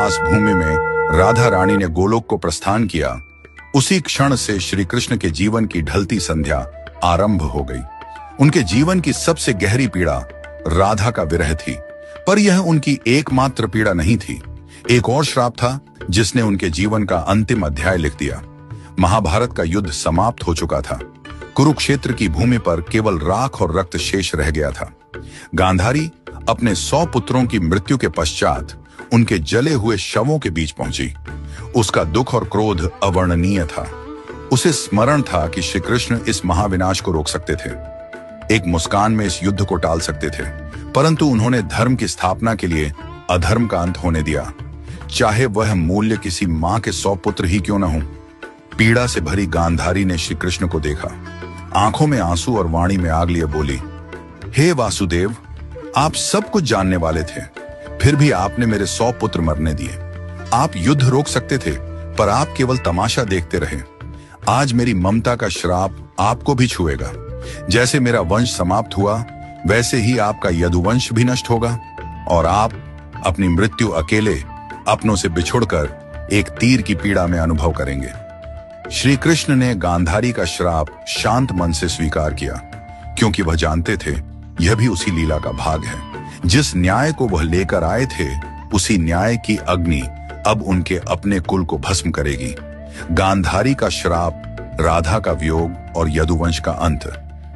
वनवास भूमि में राधा रानी ने गोलोक को प्रस्थान किया, उसी क्षण से श्री कृष्ण के जीवन की ढलती संध्या आरंभ हो गई। उनके जीवन की सबसे गहरी पीड़ा राधा का विरह थी, पर यह उनकी एकमात्र पीड़ा नहीं थी। एक और श्राप था जिसने उनके जीवन का अंतिम अध्याय लिख दिया। महाभारत का युद्ध समाप्त हो चुका था। कुरुक्षेत्र की भूमि पर केवल राख और रक्त शेष रह गया था। गांधारी अपने 100 पुत्रों की मृत्यु के पश्चात उनके जले हुए शवों के बीच पहुंची। उसका दुख और क्रोध अवर्णनीय था। उसे स्मरण था कि श्री कृष्ण इस महाविनाश को रोक सकते थे, एक मुस्कान में इस युद्ध को टाल सकते थे, परंतु उन्होंने धर्म की स्थापना के लिए अधर्म का अंत होने दिया, चाहे वह मूल्य किसी मां के 100 पुत्र ही क्यों न हो। पीड़ा से भरी गांधारी ने श्री कृष्ण को देखा, आंखों में आंसू और वाणी में आग लिए बोली, हे वासुदेव, आप सब कुछ जानने वाले थे, फिर भी आपने मेरे 100 पुत्र मरने दिए। आप युद्ध रोक सकते थे, पर आप केवल तमाशा देखते रहे। आज मेरी ममता का श्राप आपको भी छुएगा। जैसे मेरा वंश समाप्त हुआ, वैसे ही आपका यदुवंश भी नष्ट होगा और आप अपनी मृत्यु अकेले अपनों से बिछुड़कर एक तीर की पीड़ा में अनुभव करेंगे। श्री कृष्ण ने गांधारी का श्राप शांत मन से स्वीकार किया, क्योंकि वह जानते थे यह भी उसी लीला का भाग है। जिस न्याय को वह लेकर आए थे, उसी न्याय की अग्नि अब उनके अपने कुल को भस्म करेगी। गांधारी का श्राप, राधा का वियोग और यदुवंश का अंत,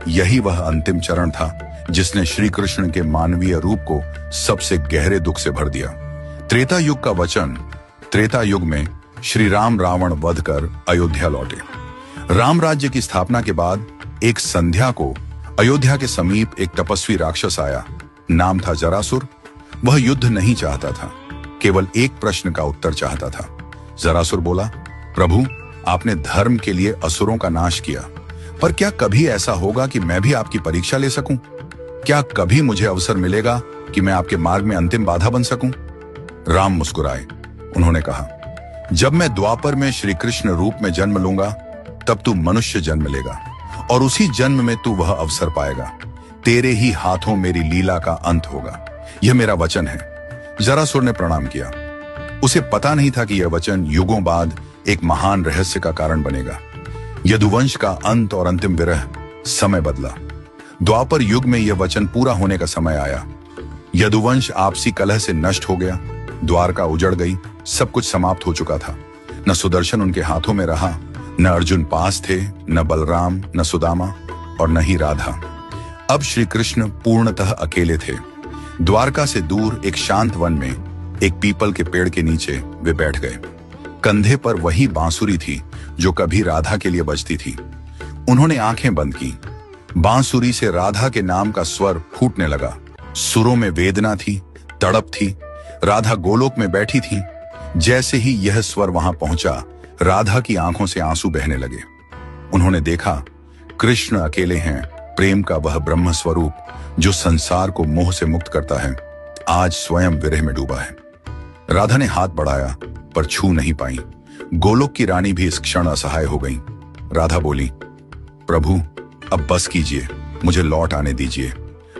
यही वह अंतिम चरण था जिसने श्री कृष्ण के मानवीय रूप को सबसे गहरे दुख से भर दिया। त्रेता युग का वचन। त्रेता युग में श्री राम रावण वध कर अयोध्या लौटे। राम राज्य की स्थापना के बाद एक संध्या को अयोध्या के समीप एक तपस्वी राक्षस आया। नाम था जरासुर। वह युद्ध नहीं चाहता था, केवल एक प्रश्न का उत्तर चाहता था। जरासुर बोला, प्रभु, आपने धर्म के लिए असुरों का नाश किया, पर क्या कभी ऐसा होगा कि मैं भी आपकी परीक्षा ले सकूं? क्या कभी मुझे अवसर मिलेगा कि मैं आपके मार्ग में अंतिम बाधा बन सकूं? राम मुस्कुराए। उन्होंने कहा, जब मैं द्वापर में श्री कृष्ण रूप में जन्म लूंगा, तब तू मनुष्य जन्म लेगा और उसी जन्म में तू वह अवसर पाएगा। तेरे ही हाथों मेरी लीला का अंत होगा। यह मेरा वचन है। जरासुर ने प्रणाम किया। उसे पता नहीं था कि यह वचन युगों बाद एक महान रहस्य का कारण बनेगा। यदुवंश का अंत और अंतिम विरह। समय बदला। द्वापर युग में यह वचन पूरा होने का समय आया। यदुवंश आपसी कलह से नष्ट हो गया। द्वारका उजड़ गई। सब कुछ समाप्त हो चुका था। न सुदर्शन उनके हाथों में रहा, न अर्जुन पास थे, न बलराम, न सुदामा और न ही राधा। अब श्री कृष्ण पूर्णतः अकेले थे। द्वारका से दूर एक शांत वन में एक पीपल के पेड़ के नीचे वे बैठ गए। कंधे पर वही बांसुरी थी जो कभी राधा के लिए बजती थी। उन्होंने आंखें बंद की। बांसुरी से राधा के नाम का स्वर फूटने लगा। सुरों में वेदना थी, तड़प थी। राधा गोलोक में बैठी थी। जैसे ही यह स्वर वहां पहुंचा, राधा की आंखों से आंसू बहने लगे। उन्होंने देखा, कृष्ण अकेले हैं। प्रेम का वह ब्रह्म स्वरूप जो संसार को मोह से मुक्त करता है, आज स्वयं विरह में डूबा है। राधा ने हाथ बढ़ाया, पर छू नहीं पाई। गोलोक की रानी भी इस क्षण असहाय हो गई। राधा बोली, प्रभु, अब बस कीजिए, मुझे लौट आने दीजिए।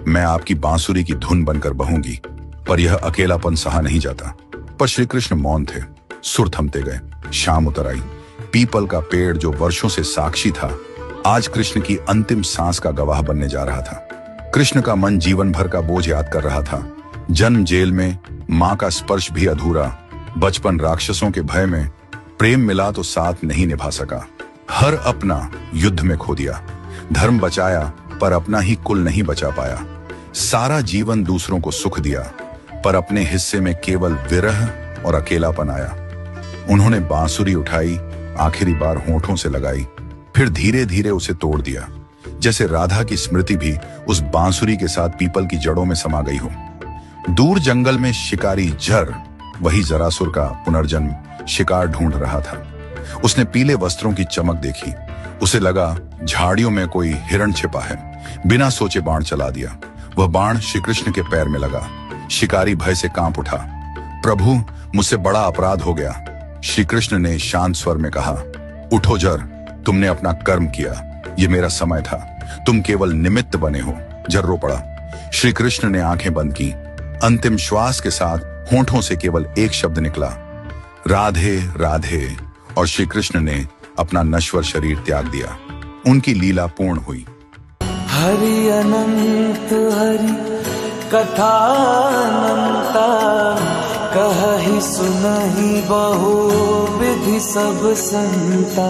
मैं आपकी बांसुरी की धुन बनकर बहूंगी। पर यह अकेलापन सहा नहीं जाता। पर श्री कृष्ण मौन थे। सुर थमते गए। शाम उतर आई। पीपल का पेड़ जो वर्षों से साक्षी था, आज कृष्ण की अंतिम सांस का गवाह बनने जा रहा था। कृष्ण का मन जीवन भर का बोझ याद कर रहा था। जन्म जेल में, मां का स्पर्श भी अधूरा। बचपन राक्षसों के भय में, प्रेम मिला तो साथ नहीं निभा सका। हर अपना युद्ध में खो दिया। धर्म बचाया, पर अपना ही कुल नहीं बचा पाया। सारा जीवन दूसरों को सुख दिया, पर अपने हिस्से में केवल विरह और अकेलापन आया। उन्होंने बांसुरी उठाई, आखिरी बार होठों से लगाई, फिर धीरे धीरे उसे तोड़ दिया, जैसे राधा की स्मृति भी उस बांसुरी के साथ पीपल की जड़ों में समा गई हो। दूर जंगल में शिकारी जर, वही जरासुर का पुनर्जन्म, शिकार ढूंढ रहा था। उसने पीले वस्त्रों की चमक देखी। उसे लगा झाड़ियों में कोई हिरण छिपा है। बिना सोचे बाण चला दिया। वह बाण श्री कृष्ण के पैर में लगा। शिकारी भय से कांप उठा। प्रभु, मुझसे बड़ा अपराध हो गया। श्री कृष्ण ने शांत स्वर में कहा, उठो जर, तुमने अपना कर्म किया। ये मेरा समय था, तुम केवल निमित्त बने हो। जर रो पड़ा। श्री कृष्ण ने आंखें बंद की। अंतिम श्वास के साथ होंठों से केवल एक शब्द निकला, राधे राधे, और श्री कृष्ण ने अपना नश्वर शरीर त्याग दिया। उनकी लीला पूर्ण हुई। हरि अनंत हरि कथा अनंता, कहहि सुनहि बहु विधि सब संता।